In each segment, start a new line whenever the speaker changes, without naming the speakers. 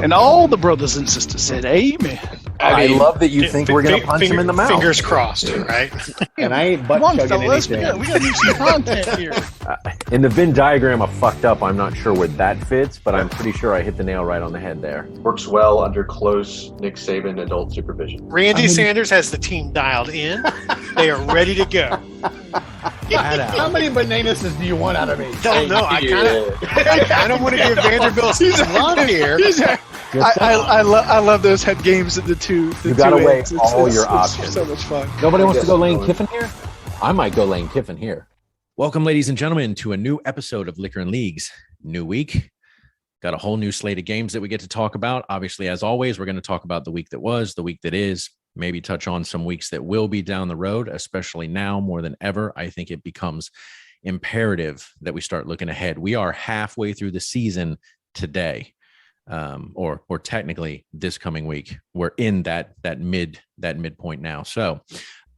And all the brothers and sisters said, "Amen."
I love that you think we're going to punch him in the mouth.
Fingers crossed, right?
And I ain't butt
Come on,
chugging
fellas,
anything.
we got to do some content here.
In the Venn diagram of fucked up, I'm not sure where that fits, but I'm pretty sure I hit the nail right on the head there.
Works well under close Nick Saban adult supervision.
Randy Sanders has the team dialed in. They are ready to go.
How many bananas do you want out of me?
Don't know. I kind of want to give Vanderbilt some love here.
I love those head games at the two.
You got to weigh
it's
all your options.
So much fun.
Nobody wants to go Lane Kiffin here? I might go Lane Kiffin here. Welcome, ladies and gentlemen, to a new episode of Liquor and Leagues. New week. Got a whole new slate of games that we get to talk about. Obviously, as always, we're going to talk about the week that was, the week that is, maybe touch on some weeks that will be down the road, especially now more than ever. I think it becomes imperative that we start looking ahead. We are halfway through the season today, or technically this coming week. We're in that midpoint now. So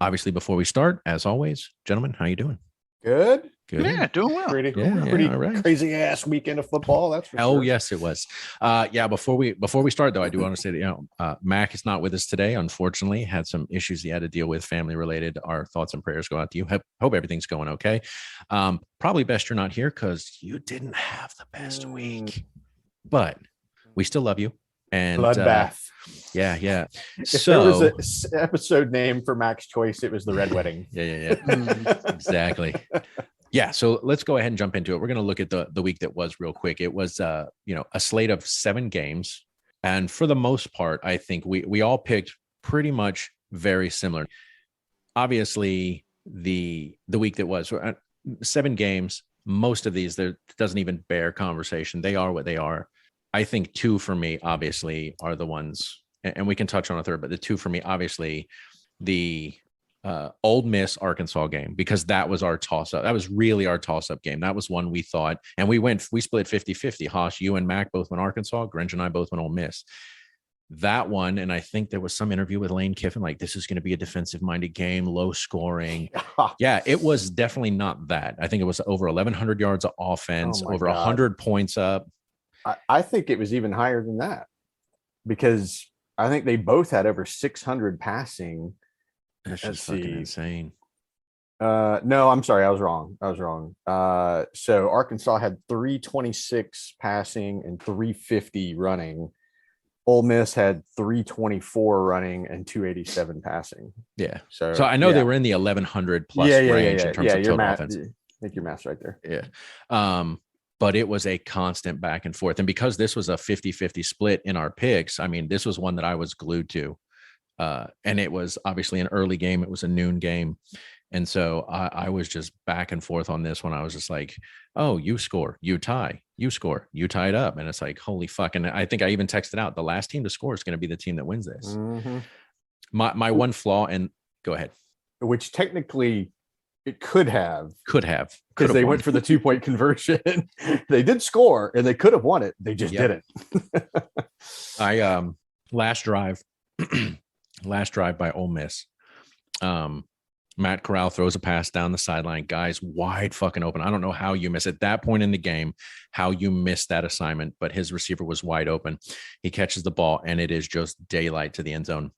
obviously, before we start, as always, gentlemen, how you doing?
Good.
Yeah, doing well.
Pretty
all right.
crazy ass weekend of football. That's for sure.
Oh, yes, it was. Before we start, though, I do want to say that, Mac is not with us today. Unfortunately, had some issues he had to deal with, family related. Our thoughts and prayers go out to you. Hope everything's going okay. Probably best you're not here because you didn't have the best week, but we still love you. And
bloodbath.
Yeah.
If there was an episode name for Mac's Choice, it was the Red Wedding.
Yeah. Exactly. Yeah, so let's go ahead and jump into it. We're going to look at the week that was real quick. It was a slate of 7 games, and for the most part, I think we all picked pretty much very similar. Obviously, the week that was 7 games. Most of these there doesn't even bear conversation. They are what they are. I think 2 for me, obviously, are the ones, and we can touch on a third, but the 2 for me, obviously, the Ole Miss Arkansas game, because that was our toss-up. That was really our toss-up game. That was one we thought, and we split 50-50. Hosh, you and Mac both went Arkansas. Grinch and I both went Ole Miss. That one, and I think there was some interview with Lane Kiffin, like, this is going to be a defensive-minded game, low scoring. Yeah, it was definitely not that. I think it was over 1,100 yards of offense, over 100 points up.
I think it was even higher than that, because I think they both had over 600 passing.
That's just fucking insane.
No, I'm sorry. I was wrong. So Arkansas had 326 passing and 350 running. Ole Miss had 324 running and 287 passing.
Yeah. So I know they were in the 1,100 plus range in terms of total offense.
I think your math's right there.
Yeah. But it was a constant back and forth. And because this was a 50-50 split in our picks, I mean, this was one that I was glued to. And it was obviously an early game. It was a noon game. And so I was just back and forth on this one. I was just like, oh, you score, you tie, you score, you tie it up. And it's like, holy fuck. And I think I even texted out, the last team to score is going to be the team that wins this. Mm-hmm. My one flaw, and go ahead.
Which technically it could have. Because they went for the 2-point conversion. They did score and they could have won it. They just didn't.
Last drive by Ole Miss. Matt Corral throws a pass down the sideline. Guys wide fucking open. I don't know how you miss at that point in the game, how you missed that assignment, but his receiver was wide open. He catches the ball and it is just daylight to the end zone.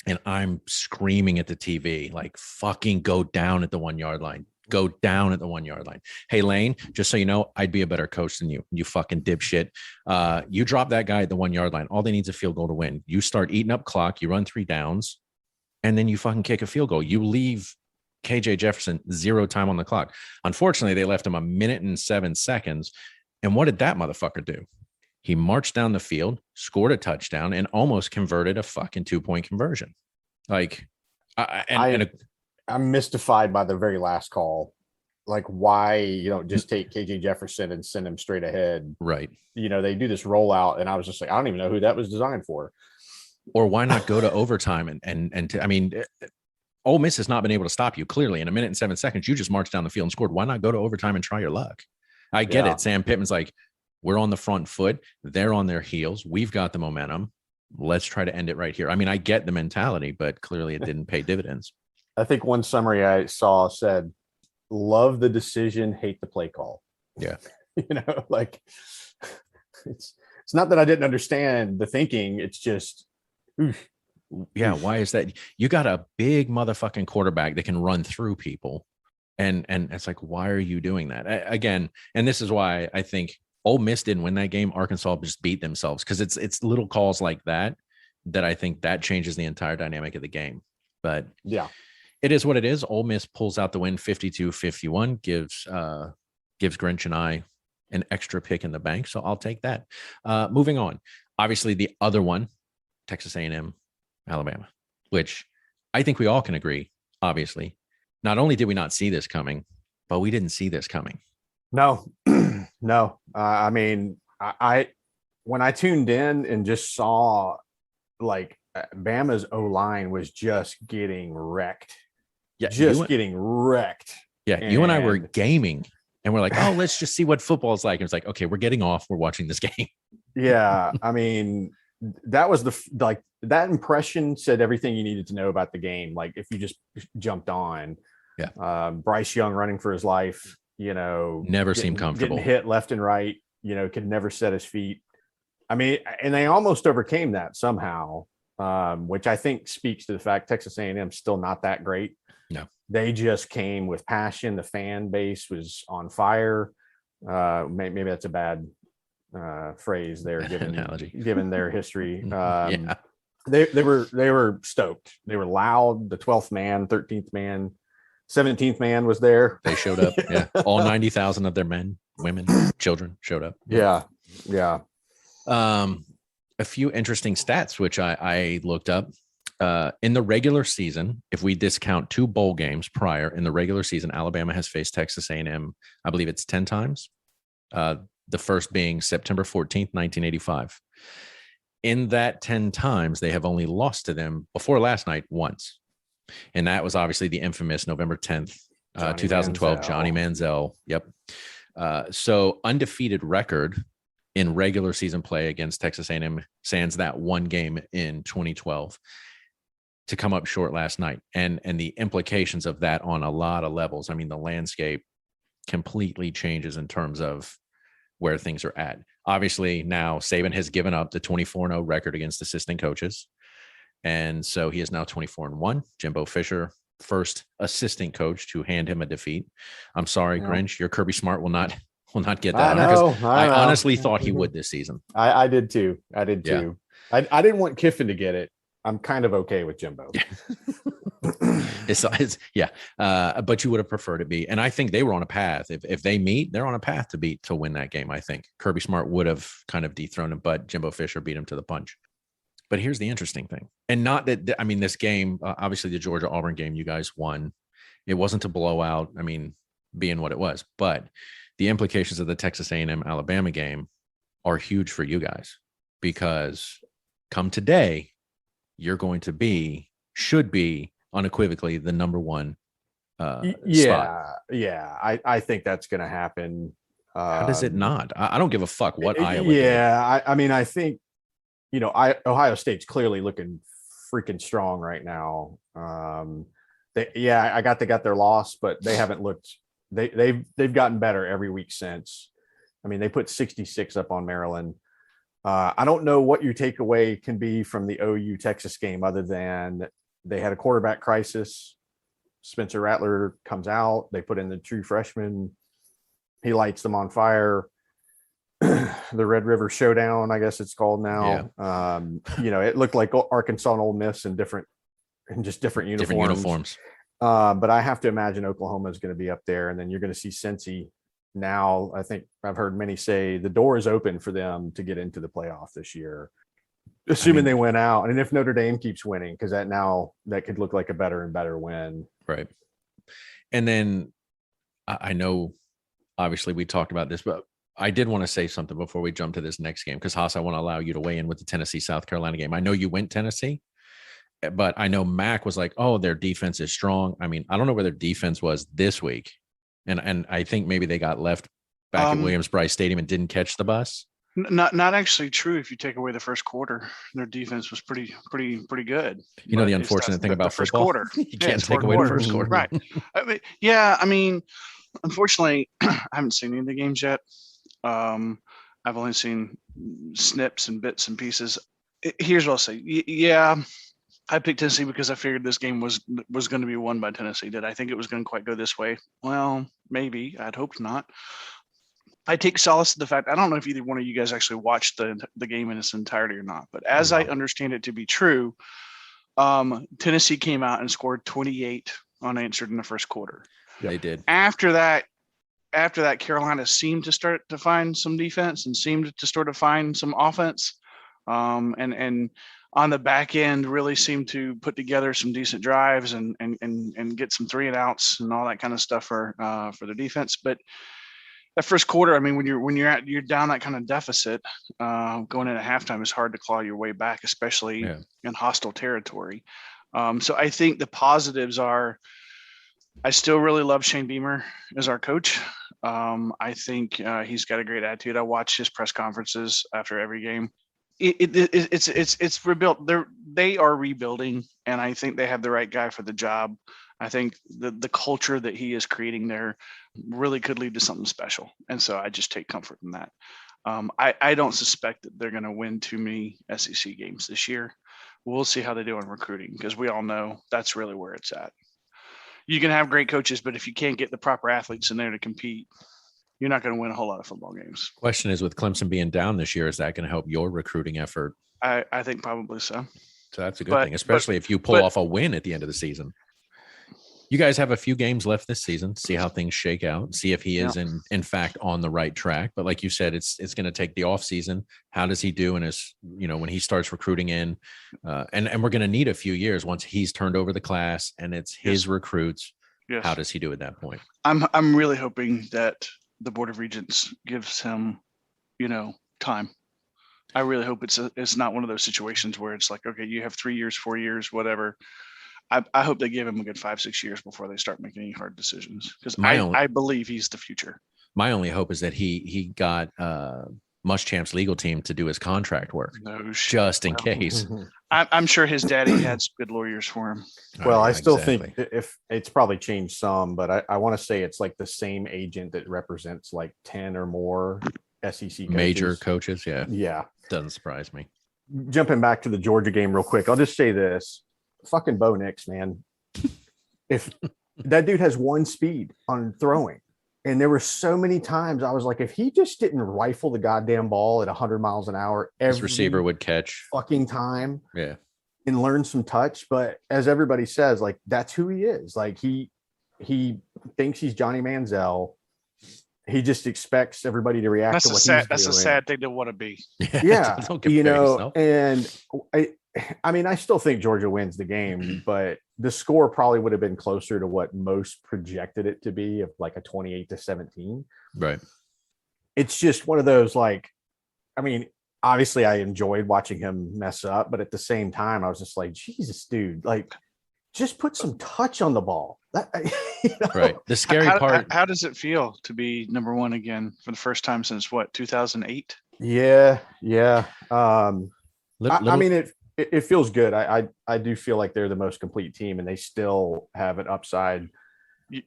And I'm screaming at the TV, like, fucking go down at the 1 yard line. Go down at the 1 yard line. Hey, Lane, just so you know, I'd be a better coach than you. You fucking dipshit. You drop that guy at the 1 yard line. All they need is a field goal to win. You start eating up clock. You run 3 downs, and then you fucking kick a field goal. You leave KJ Jefferson 0 time on the clock. Unfortunately, they left him 1 minute and 7 seconds. And what did that motherfucker do? He marched down the field, scored a touchdown, and almost converted a fucking 2-point conversion. Like,
I'm mystified by the very last call. Like, why you don't just take KJ Jefferson and send him straight ahead?
Right.
They do this rollout, and I was just like, I don't even know who that was designed for.
Or why not go to overtime? I mean, Ole Miss has not been able to stop you. Clearly, in 1 minute and 7 seconds, you just marched down the field and scored. Why not go to overtime and try your luck? I get it. Sam Pittman's like, we're on the front foot. They're on their heels. We've got the momentum. Let's try to end it right here. I mean, I get the mentality, but clearly it didn't pay dividends.
I think one summary I saw said, love the decision, hate the play call.
Yeah.
Like, it's it's not that I didn't understand the thinking. It's just, oof.
Yeah, why is that? You got a big motherfucking quarterback that can run through people, and it's like, why are you doing that again? And this is why I think Ole Miss didn't win that game. Arkansas just beat themselves because it's little calls like that I think that changes the entire dynamic of the game. But
yeah,
it is what it is. Ole Miss pulls out the win 52-51, gives Grinch and I an extra pick in the bank. So I'll take that. Moving on. Obviously, the other one, Texas A&M, Alabama, which I think we all can agree, obviously. Not only did we not see this coming, but we didn't see this coming.
No, no. I mean, I when I tuned in and just saw like Bama's O-line was just getting wrecked.
Yeah,
getting wrecked.
Yeah, you and I were gaming and we're like, oh, let's just see what football is like. And it's like, okay, we're getting off. We're watching this game.
Yeah, I mean, that was that impression said everything you needed to know about the game. Like if you just jumped on, Bryce Young running for his life,
never seemed comfortable,
getting hit left and right, could never set his feet. I mean, and they almost overcame that somehow, which I think speaks to the fact Texas A&M is still not that great.
No,
they just came with passion. The fan base was on fire. Maybe that's a bad phrase there, given their history. They were stoked. They were loud. The 12th man, 13th man, 17th man was there.
They showed up. Yeah, all 90,000 of their men, women, children showed up.
Yeah.
A few interesting stats which I looked up. In the regular season, if we discount 2 bowl games prior in the regular season, Alabama has faced Texas A&M, I believe it's 10 times. The first being September 14th, 1985. In that 10 times, they have only lost to them before last night once. And that was obviously the infamous November 10th, 2012, Manziel. Johnny Manziel. Yep. So undefeated record in regular season play against Texas A&M sans that one game in 2012 to come up short last night. And the implications of that on a lot of levels. I mean, the landscape completely changes in terms of where things are at. Obviously, now Saban has given up the 24-0 record against assistant coaches. And so he is now 24-1. Jimbo Fisher, first assistant coach to hand him a defeat. I'm sorry, Grinch, your Kirby Smart will not get that. I honestly thought he would this season.
I did too. I didn't want Kiffin to get it. I'm kind of okay with Jimbo.
But you would have preferred it be. And I think they were on a path. If they meet, they're on a path to win that game. I think Kirby Smart would have kind of dethroned him, but Jimbo Fisher beat him to the punch. But here's the interesting thing. And not that, I mean, this game, obviously the Georgia Auburn game, you guys won. It wasn't a blowout. I mean, being what it was, but the implications of the Texas A&M Alabama game are huge for you guys, because come today, you're going to should be unequivocally the number one spot.
Yeah. I think that's going to happen.
How does it not? I don't give a fuck what Iowa did.
Yeah. I mean, I think, Ohio State's clearly looking freaking strong right now. They got their loss, but they haven't looked, they've gotten better every week since. I mean, they put 66 up on Maryland. I don't know what your takeaway can be from the OU Texas game other than they had a quarterback crisis. Spencer Rattler comes out. They put in the true freshman. He lights them on fire. The Red River Showdown, I guess it's called now. Yeah. It looked like Arkansas and Ole Miss in different uniforms. But I have to imagine Oklahoma is going to be up there, and then you're going to see Cincy. Now, I think I've heard many say the door is open for them to get into the playoff this year, assuming they win out. And if Notre Dame keeps winning, because that could look like a better and better win.
Right. And then I know, obviously, we talked about this, but I did want to say something before we jump to this next game, because Haas, I want to allow you to weigh in with the Tennessee-South Carolina game. I know you went Tennessee, but I know Mac was like, oh, their defense is strong. I mean, I don't know where their defense was this week. And I think maybe they got left back at Williams-Brice Stadium and didn't catch the bus.
Not actually true. If you take away the first quarter, their defense was pretty good.
The unfortunate thing about
first
football,
quarter,
you can't take away the first quarter,
right? I mean, unfortunately, I haven't seen any of the games yet. I've only seen snips and bits and pieces. Here's what I'll say. Yeah, I picked Tennessee because I figured this game was going to be won by Tennessee. Did I think it was going to quite go this way? Well, maybe. I'd hoped not. I take solace in the fact, I don't know if either one of you guys actually watched the game in its entirety or not, but as I understand it to be true, Tennessee came out and scored 28 unanswered in the first quarter.
They did.
After that, Carolina seemed to start to find some defense and seemed to sort of find some offense. And on the back end really seemed to put together some decent drives and get some 3 and outs and all that kind of stuff for the defense. But that first quarter, I mean, when you're down that kind of deficit, going into halftime is hard to claw your way back, especially in hostile territory. So I think the positives are, I still really love Shane Beamer as our coach. I think he's got a great attitude. I watch his press conferences after every game. It's rebuilt. They are rebuilding, and I think they have the right guy for the job. I think the culture that he is creating there really could lead to something special. And so I just take comfort in that. I don't suspect that they're going to win too many SEC games this year. We'll see how they do in recruiting, because we all know that's really where it's at. You can have great coaches, but if you can't get the proper athletes in there to compete, you're not going to win a whole lot of football games.
Question is, with Clemson being down this year, is that going to help your recruiting effort?
I think probably so.
So that's a good thing, especially if you pull off a win at the end of the season. You guys have a few games left this season. See how things shake out. See if he is in fact on the right track. But like you said, it's going to take the off season. How does he do in his, when he starts recruiting in? And we're going to need a few years once he's turned over the class and it's his recruits. Yes. How does he do at that point?
I'm really hoping that the Board of Regents gives him, time. I really hope it's not one of those situations where it's like, okay, you have 3 years, 4 years, whatever. I hope they give him a good 5-6 years before they start making any hard decisions, because I believe he's the future.
My only hope is that he got Muschamp's legal team to do his contract work, just in case.
I'm sure his daddy had some good lawyers for him.
Well, I still think if it's probably changed some, but I want to say it's like the same agent that represents like 10 or more SEC coaches.
Major coaches.
Yeah.
Doesn't surprise me.
Jumping back to the Georgia game real quick, I'll just say this. Fucking Bo Nix, man. If that dude has one speed on throwing, and there were so many times I was like, if he just didn't rifle the goddamn ball at 100 miles an hour, every
his receiver would catch
fucking time,
and
learn some touch. But as everybody says, like, that's who he is. Like, he thinks he's Johnny Manziel. He just expects everybody to react to what he's doing.
That's a sad thing to want to be.
Yeah, and I mean, I still think Georgia wins the game, but the score probably would have been closer to what most projected it to be, of like a 28-17.
Right.
It's just one of those, like, I mean, obviously I enjoyed watching him mess up, but at the same time, I was just like, Jesus, dude, like, just put some touch on the ball.
Right. The scary part.
How does it feel to be number one again for the first time since 2008?
Yeah. I mean, it feels good. I do feel like they're the most complete team, and they still have an upside.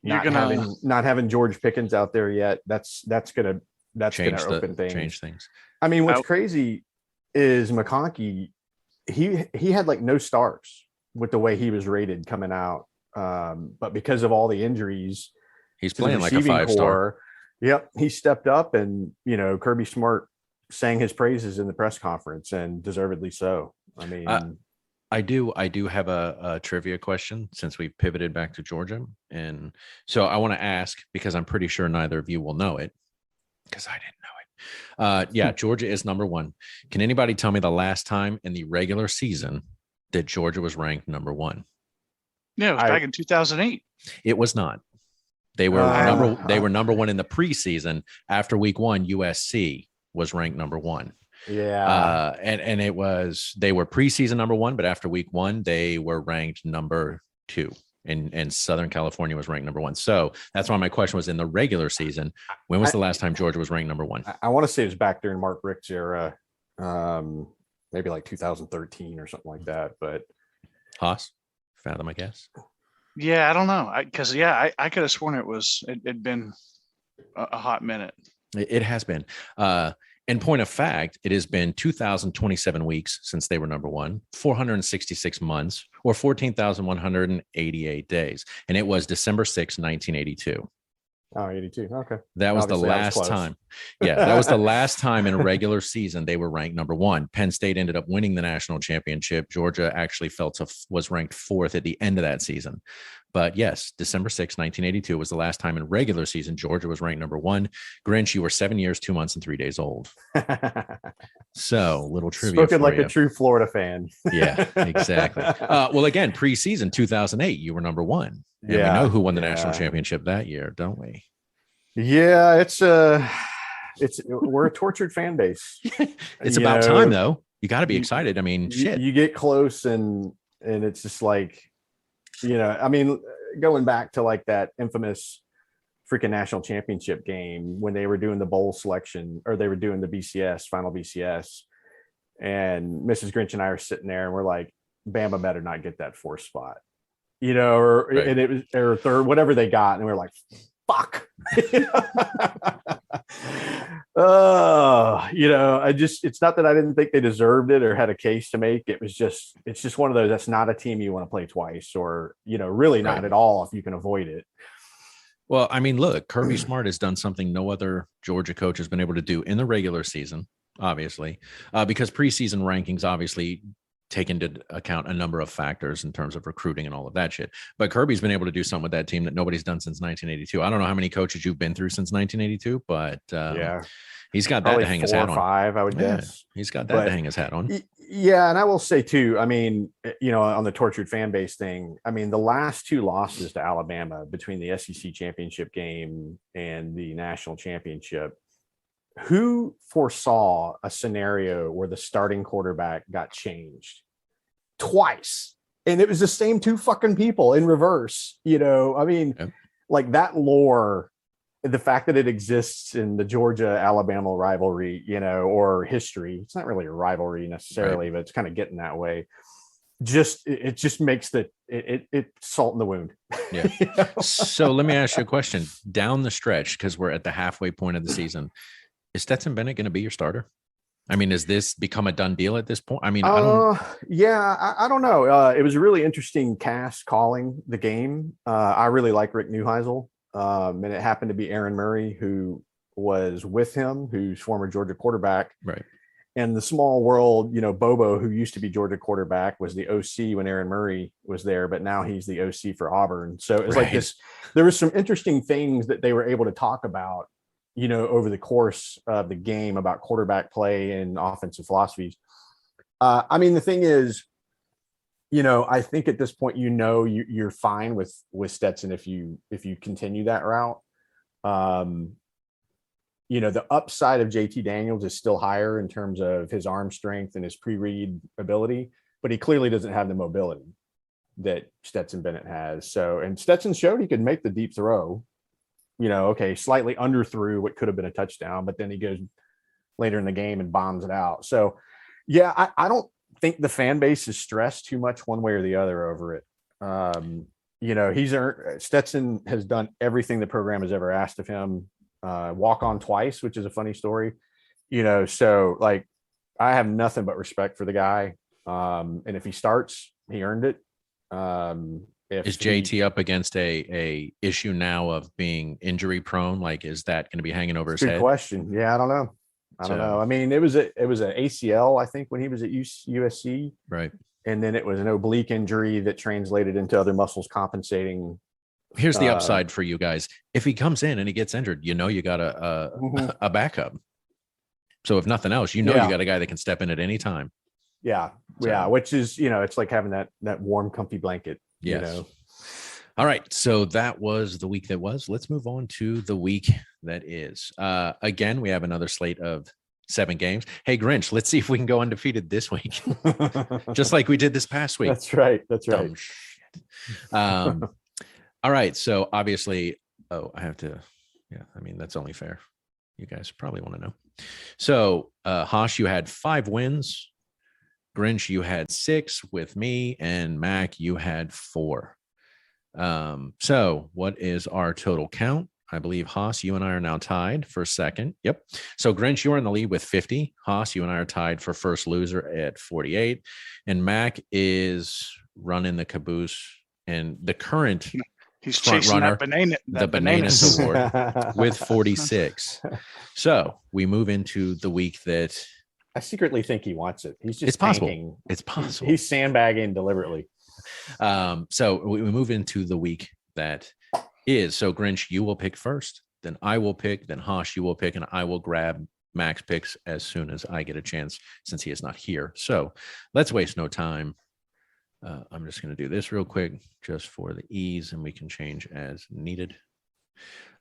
Not having George Pickens out there yet. That's gonna open things.
Change things.
I mean, what's crazy is McConkey. He had like no stars with the way he was rated coming out, but because of all the injuries,
he's playing like a 5-star.
Yep, he stepped up, and Kirby Smart sang his praises in the press conference, and deservedly so. I mean,
I do have a trivia question, since we pivoted back to Georgia. And so I want to ask, because I'm pretty sure neither of you will know it, because I didn't know it. Georgia is number one. Can anybody tell me the last time in the regular season that Georgia was ranked number one?
Yeah, it was back in 2008.
It was not. They were they were number one in the preseason. After week 1, USC was ranked number one.
Yeah.
And they were preseason number one, but after week 1, they were ranked number 2, and Southern California was ranked number 1. So that's why my question was, in the regular season, when was the last time Georgia was ranked number 1?
I want to say it was back during Mark Richt's era, maybe like 2013 or something like that. But
Haas, fathom, I guess.
Yeah, I don't know. I could have sworn it'd been a hot minute.
It has been. In point of fact, it has been 2,027 weeks since they were number one, 466 months, or 14,188 days. And it was December 6, 1982.
Oh, 82. Okay.
That was
Obviously,
the
I was
last
close.
time. Yeah, that was the last time in a regular season they were ranked number one. Penn State ended up winning the national championship. Georgia actually was ranked fourth at the end of that season. But yes, December 6, 1982 was the last time in regular season Georgia was ranked number one. Grinch, you were 7 years, 2 months, and 3 days old. So little trivia.
Spoken
for
like
you.
a true Florida fan.
Yeah, exactly. Well, again, preseason 2008, you were number one. And we know who won the national championship that year, don't we?
Yeah, we're a tortured fan base.
It's about time, though. You got to be excited. I mean, shit.
You get close and it's just like, I mean, going back to like that infamous freaking national championship game when they were doing the bowl selection, or they were doing the BCS, final BCS, and Mrs. Grinch and I are sitting there and we're like, Bama better not get that fourth spot,
Right.
and it was, or third, whatever they got. And we're like, fuck. It's not that I didn't think they deserved it or had a case to make. It's just one of those, that's not a team you want to play twice, or, really not at all if you can avoid it.
Well, I mean, look, Kirby Smart has done something no other Georgia coach has been able to do in the regular season, obviously, because preseason rankings obviously take into account a number of factors in terms of recruiting and all of that shit. But Kirby's been able to do something with that team that nobody's done since 1982. I don't know how many coaches you've been through since 1982, but he's got that to hang his hat on.
5, I would guess.
He's got that to hang his hat on.
Yeah, and I will say too, I mean, on the tortured fan base thing, I mean, the last 2 losses to Alabama between the SEC championship game and the national championship, who foresaw a scenario where the starting quarterback got changed twice? And it was the same 2 fucking people in reverse, I mean, like that lore, the fact that it exists in the Georgia-Alabama rivalry, or history. It's not really a rivalry necessarily, but it's kind of getting that way. It just makes it salt in the wound.
Yeah. So let me ask you a question. Down the stretch, because we're at the halfway point of the season, is Stetson Bennett going to be your starter? I mean, has this become a done deal at this point? I mean, I
don't know. It was a really interesting cast calling the game. I really like Rick Neuheisel. And it happened to be Aaron Murray, who was with him, who's former Georgia quarterback.
Right.
And the small world, Bobo, who used to be Georgia quarterback, was the OC when Aaron Murray was there, but now he's the OC for Auburn. So it was like this, there was some interesting things that they were able to talk about, over the course of the game about quarterback play and offensive philosophies. I mean, the thing is, I think at this point, you're fine with Stetson if you continue that route. The upside of JT Daniels is still higher in terms of his arm strength and his pre-read ability, but he clearly doesn't have the mobility that Stetson Bennett has. So, and Stetson showed he could make the deep throw, slightly under through what could have been a touchdown, but then he goes later in the game and bombs it out. So yeah, I don't think the fan base is stressed too much one way or the other over it. Stetson has done everything the program has ever asked of him. Walk on twice, which is a funny story, so like I have nothing but respect for the guy. And if he starts, he earned it.
Is JT up against a issue now of being injury prone? Like, is that going to be hanging over his head?
Good question. Yeah, I don't know. I don't know. I mean, it was an ACL, I think, when he was at USC.
Right.
And then it was an oblique injury that translated into other muscles compensating.
Here's the upside for you guys. If he comes in and he gets injured, you got a backup. So if nothing else, you got a guy that can step in at any time.
Yeah. So, yeah. Which is, it's like having that warm, comfy blanket.
Yes. All right. So that was the week that was. Let's move on to the week that is. Again, we have another slate of 7 games. Hey, Grinch, let's see if we can go undefeated this week, just like we did this past week.
That's right. That's right.
Dumb shit. All right. So obviously, I have to. Yeah. I mean, that's only fair. You guys probably want to know. So, Hosh, you had 5 wins. Grinch, you had 6 with me, and Mac, you had 4. So what is our total count? I believe, Haas, you and I are now tied for second. Yep. So Grinch, you're in the lead with 50. Haas, you and I are tied for first loser at 48. And Mac is running the caboose. And the current
He's
front
chasing
runner,
that
the
banana
Bananas Award with 46. So we move into the week that
I secretly think he wants it. He's just
it's possible.
tanking.
It's possible.
He's sandbagging deliberately.
So we move into the week that is. So Grinch, you will pick first, then I will pick, then Hosh, you will pick, and I will grab Max picks as soon as I get a chance, since he is not here. So let's waste no time. I'm just going to do this real quick just for the ease, and we can change as needed.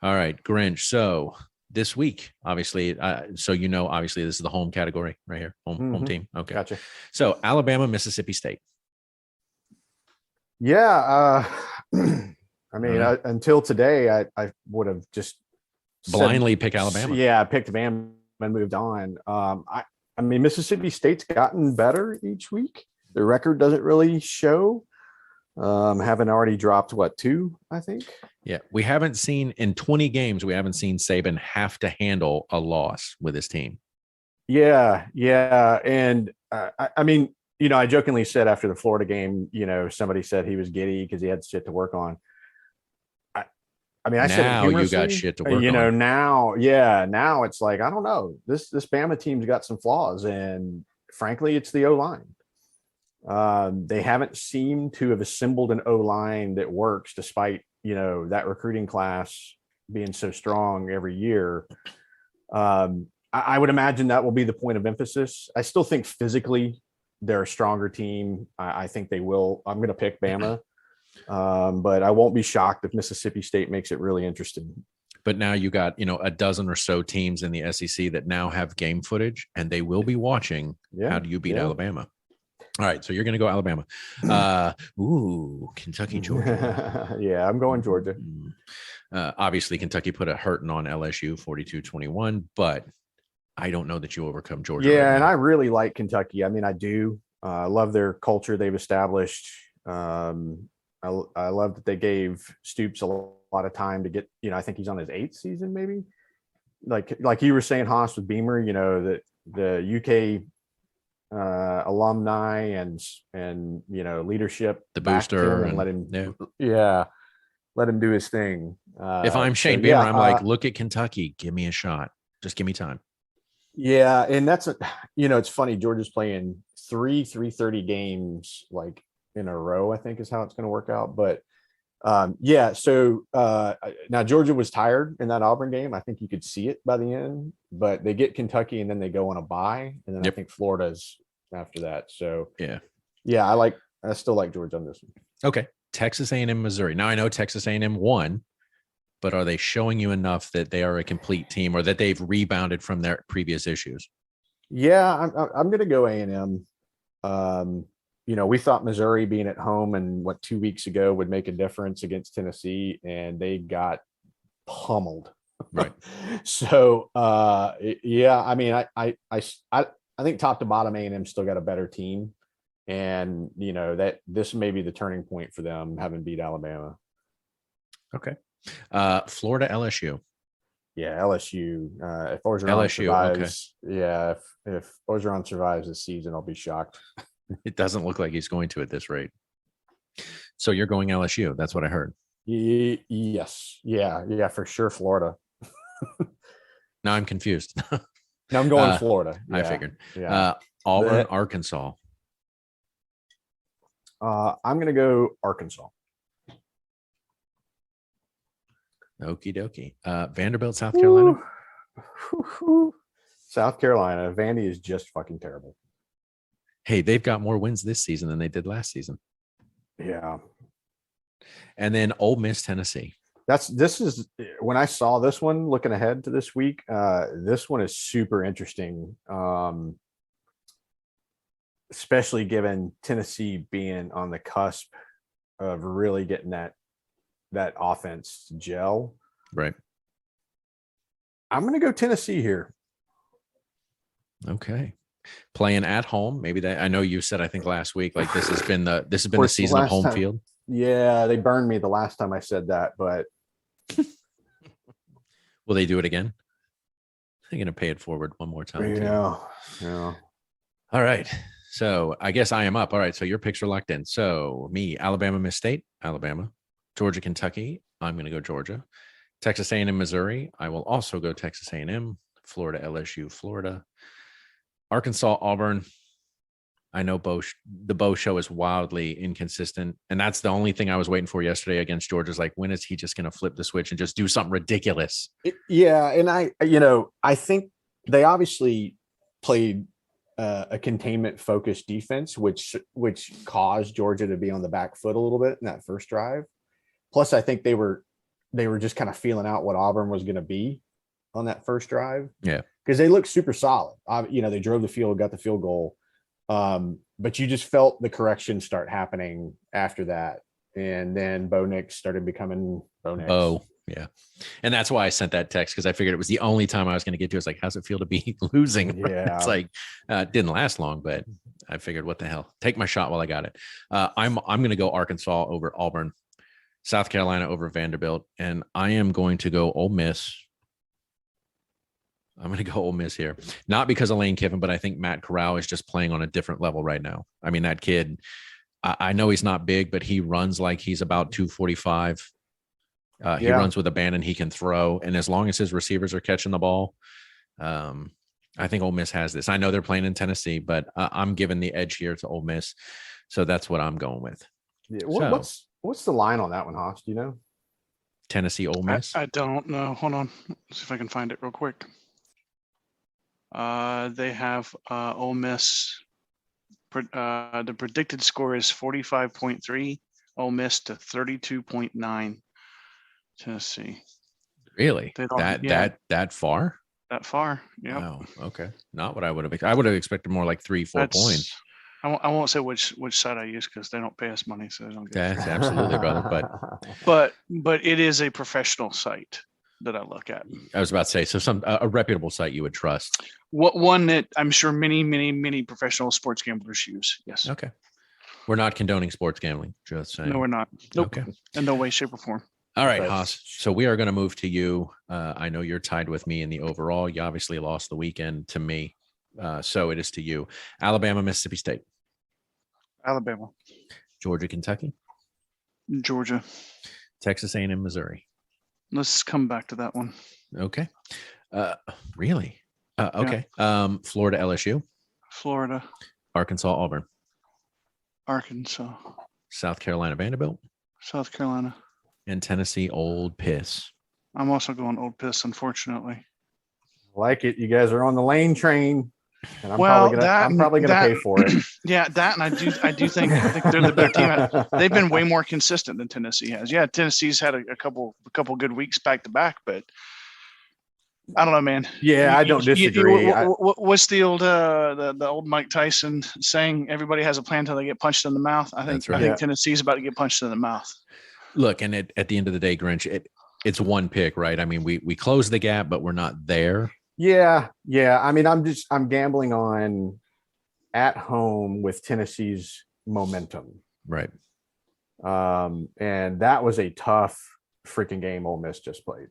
All right, Grinch. So this week, obviously, obviously this is the home category right here, home team. Okay,
Gotcha.
So Alabama, Mississippi State.
Yeah. I mean, until today, I would have just
blindly picked Alabama.
Yeah, I picked Bama and moved on. I mean, Mississippi State's gotten better each week. The record doesn't really show. Haven't already dropped 2, I think.
Yeah, we haven't seen in 20 games. We haven't seen Saban have to handle a loss with his team.
Yeah, and I mean, I jokingly said after the Florida game, somebody said he was giddy because he had shit to work on. I mean, I said
now you got shit to work on.
Now it's like, I don't know. This Bama team's got some flaws, and frankly, it's the O-line. They haven't seemed to have assembled an O-line that works, despite that recruiting class being so strong every year. I would imagine that will be the point of emphasis. I still think physically they're a stronger team. I think they will. I'm going to pick Bama, but I won't be shocked if Mississippi State makes it really interesting.
But now you got, a dozen or so teams in the SEC that now have game footage, and they will be watching. How do you beat Alabama? All right, so you're going to go Alabama. Kentucky, Georgia.
Yeah, I'm going Georgia.
Obviously, Kentucky put a hurting on LSU 42-21, but I don't know that you overcome Georgia.
Yeah, and I really like Kentucky. I mean, I do. I love their culture they've established. I love that they gave Stoops a lot of time to get, I think he's on his 8th season, maybe. Like you were saying, Haas, with Beamer, that the UK alumni and leadership,
the booster,
and let him let him do his thing.
If I'm Shane Beamer, I'm like, look at Kentucky, give me a shot, just give me time.
Yeah, and that's it's funny, Georgia's playing 3:30 games like in a row, I think is how it's going to work out. But so now Georgia was tired in that Auburn game. I think you could see it by the end, but they get Kentucky and then they go on a bye, and then I think Florida's after that. So I still like Georgia on this one.
Okay, Texas A&M, Missouri. Now I know Texas A&M won, but are they showing you enough that they are a complete team, or that they've rebounded from their previous issues?
Yeah, I'm going to go A&M. We thought Missouri being at home and 2 weeks ago would make a difference against Tennessee, and they got pummeled.
Right.
So, I mean, I think top to bottom A&M still got a better team, and that this may be the turning point for them, having beat Alabama.
Okay. Florida, LSU.
Yeah, LSU. If Orgeron survives, if Orgeron survives this season, I'll be shocked.
It doesn't look like he's going to at this rate. So you're going LSU. That's what I heard.
Yes. Yeah, for sure. Florida.
Now I'm confused.
Now I'm going Florida.
I figured.
Yeah.
Auburn, Arkansas.
I'm going to go Arkansas.
Okie dokie. Vanderbilt, South Carolina.
South Carolina. Vandy is just fucking terrible.
Hey, they've got more wins this season than they did last season.
Yeah.
And then Ole Miss, Tennessee.
This is when I saw this one, looking ahead to this week. This one is super interesting, especially given Tennessee being on the cusp of really getting that offense gel.
Right.
I'm going to go Tennessee here.
Okay. Playing at home, maybe that. I know you said, I think last week, like this has been the season of home field.
Yeah, they burned me the last time I said that, but
Will they do it again? They're going to pay it forward one more time. Too.
Yeah.
All right. So I guess I am up. All right. So your picks are locked in. So me, Alabama, Miss State, Alabama, Georgia, Kentucky. I'm going to go Georgia. Texas A&M, Missouri. I will also go Texas A&M. Florida, LSU, Florida. Arkansas, Auburn. I know the Bo show is wildly inconsistent. And that's the only thing I was waiting for yesterday against Georgia. Is like, when is he just going to flip the switch and just do something ridiculous?
Yeah. And I think they obviously played a containment focused defense, which caused Georgia to be on the back foot a little bit in that first drive. Plus, I think they were just kind of feeling out what Auburn was going to be on that first drive.
Yeah.
Because they looked super solid. They drove the field, got the field goal. But you just felt the correction start happening after that. And then Bo Nix started becoming Bo Nix.
Oh, yeah. And that's why I sent that text, because I figured it was the only time I was going to get to. It's like, how's it feel to be losing?
Yeah.
It's like, it didn't last long, but I figured, what the hell? Take my shot while I got it. I'm going to go Arkansas over Auburn, South Carolina over Vanderbilt, and I am going to go Ole Miss. I'm going to go Ole Miss here, not because of Lane Kiffin, but I think Matt Corral is just playing on a different level right now. I mean, that kid, I know he's not big, but he runs like he's about 245. He runs with abandon. He can throw. And as long as his receivers are catching the ball, I think Ole Miss has this. I know they're playing in Tennessee, but I'm giving the edge here to Ole Miss. So that's what I'm going with.
Yeah. What's the line on that one, Haas? Do you know?
Tennessee, Ole Miss.
I don't know. Hold on. Let's see if I can find it real quick. They have Ole Miss. The predicted score is 45.3. Ole Miss to 32.9. Tennessee.
Really? That far?
That far? Yeah.
Wow. Okay. Not what I would have. I would have expected more like 3-4 points.
I won't say which side I use, because they don't pay us money, so they don't get.
That's absolutely, brother.
But it is a professional site that I look at.
I was about to say, so a reputable site you would trust.
One that I'm sure many professional sports gamblers use. Yes.
Okay. We're not condoning sports gambling. Just saying.
No, we're not. Nope.
Okay.
In no way, shape, or form.
All right, Haas. So we are going to move to you. I know you're tied with me in the overall. You obviously lost the weekend to me. So it is to you. Alabama, Mississippi State.
Alabama.
Georgia, Kentucky.
Georgia.
Texas A&M, Missouri.
Let's come back to that one.
Okay. Really? Okay. Yeah. Florida, LSU.
Florida.
Arkansas, Auburn.
Arkansas.
South Carolina, Vanderbilt.
South Carolina.
And Tennessee, Old Piss.
I'm also going Old Piss, unfortunately.
Like it. You guys are on the Lane train. And I'm probably gonna pay for it.
Yeah, that, and I do think they're the better team. They've been way more consistent than Tennessee has. Yeah, Tennessee's had a couple good weeks back to back, but I don't know, man.
Yeah, I don't disagree.
What's the old Mike Tyson saying? Everybody has a plan until they get punched in the mouth. I think Tennessee's about to get punched in the mouth.
Look, and at the end of the day, Grinch, it's one pick, right? I mean, we close the gap, but we're not there.
Yeah. I mean, I'm gambling on at home with Tennessee's momentum.
Right.
And that was a tough freaking game Ole Miss just played.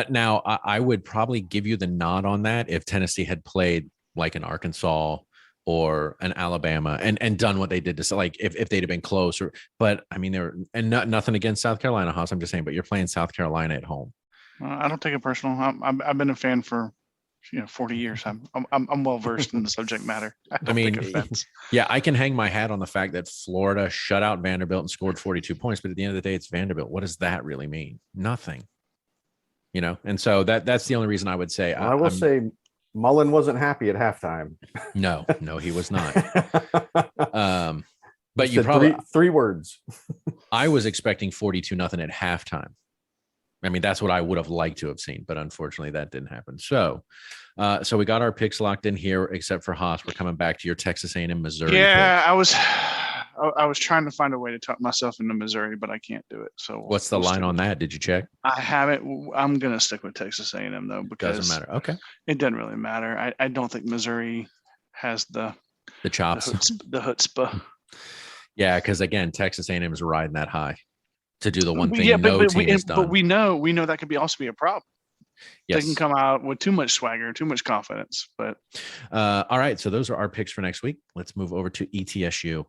Now, I would probably give you the nod on that if Tennessee had played like an Arkansas or an Alabama and done what they did to, like, if they'd have been closer. But I mean, nothing against South Carolina, Haas. I'm just saying, but you're playing South Carolina at home.
I don't take it personal. I've been a fan for 40 years. I'm well versed in the subject matter. I mean,
yeah, I can hang my hat on the fact that Florida shut out Vanderbilt and scored 42 points, but at the end of the day, it's Vanderbilt. What does that really mean? Nothing. And so that's the only reason I would say.
I will say Mullen wasn't happy at halftime.
No, he was not. But
you probably three words.
I was expecting 42-0 at halftime. I mean, that's what I would have liked to have seen, but unfortunately that didn't happen. So we got our picks locked in here, except for Haas. We're coming back to your Texas A&M, Missouri.
Yeah, pick. I was trying to find a way to talk myself into Missouri, but I can't do it. So
what's the line on that? Did you check?
I haven't. I'm going to stick with Texas A&M though, because
doesn't matter. Okay.
It doesn't really matter. I don't think Missouri has the
chops,
the chutzpah.
Yeah, because again, Texas A&M is riding that high to do the one thing no team has done.
But we know that could also be a problem. They
Yes.
can come out with too much swagger, too much confidence. But
All right. So those are our picks for next week. Let's move over to ETSU.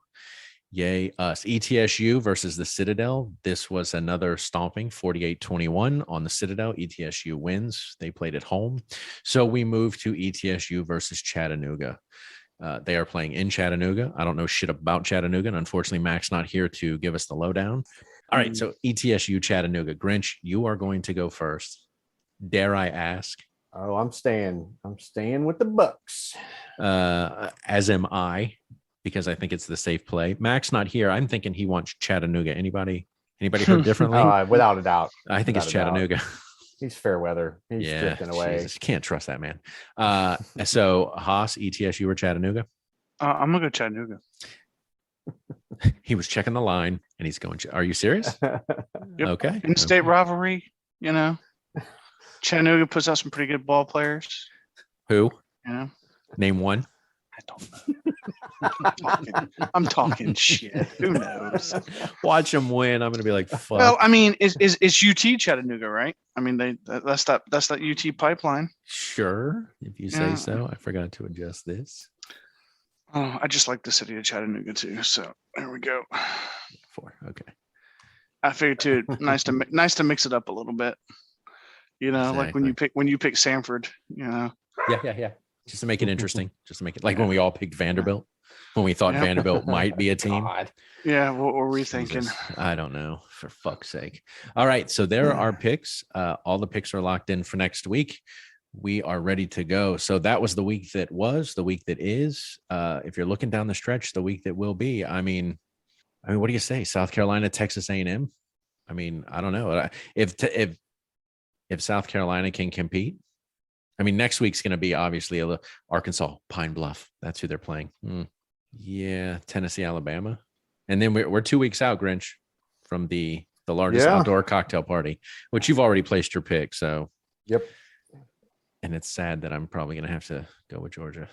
Yay, us. ETSU versus the Citadel. This was another stomping, 48-21 on the Citadel. ETSU wins. They played at home. So we move to ETSU versus Chattanooga. They are playing in Chattanooga. I don't know shit about Chattanooga. And unfortunately, Mac's not here to give us the lowdown. All right. So ETSU Chattanooga. Grinch, you are going to go first. Dare I ask?
Oh, I'm staying with the Bucks.
As am I, because I think it's the safe play. Mac's not here. I'm thinking he wants Chattanooga. Anybody heard differently?
Without a doubt.
I think it's
Without a doubt.
Chattanooga.
He's fair weather. He's drifting away.
Jesus, can't trust that man. So Haas, ETSU or Chattanooga?
I'm gonna go Chattanooga.
He was checking the line and he's going, are you serious?
Yep.
Okay.
In-state rivalry, Chattanooga puts out some pretty good ball players.
Who?
Name
one.
I don't know. I'm talking shit. Who knows?
Watch them win. I'm gonna be like, fuck.
Well, I mean, it's UT Chattanooga, right? I mean, that's that UT pipeline.
Sure, if you say so. I forgot to adjust this.
Oh, I just like the city of Chattanooga too. So there we go.
4. Okay.
I figured too. Nice to mix it up a little bit. Like when you pick Sanford.
Yeah. Just to make it interesting. Just to make it like when we all picked Vanderbilt. When we thought Vanderbilt might be a team.
God.
Yeah. What were we thinking?
Jesus. I don't know. For fuck's sake. All right. So there are our picks. All the picks are locked in for next week. We are ready to go. So that was the week that was, the week that is. If you're looking down the stretch, the week that will be. I mean, what do you say? South Carolina, Texas A&M. I mean, I don't know. If South Carolina can compete, I mean, next week's going to be obviously Arkansas, Pine Bluff. That's who they're playing. Yeah, Tennessee, Alabama, and then we're 2 weeks out, Grinch, from the largest outdoor cocktail party, which you've already placed your pick. So,
yep.
And it's sad that I'm probably going to have to go with Georgia,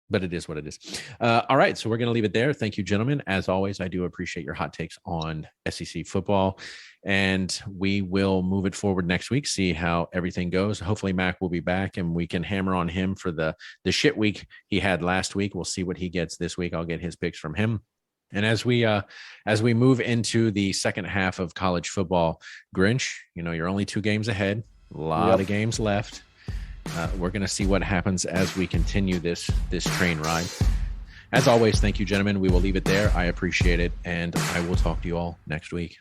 but it is what it is. All right. So we're going to leave it there. Thank you, gentlemen. As always, I do appreciate your hot takes on SEC football, and we will move it forward next week, see how everything goes. Hopefully Mac will be back and we can hammer on him for the shit week he had last week. We'll see what he gets this week. I'll get his picks from him. And as we move into the second half of college football, Grinch, you're only 2 games ahead, a lot of games left. We're going to see what happens as we continue this train ride. As always, thank you, gentlemen. We will leave it there. I appreciate it, and I will talk to you all next week.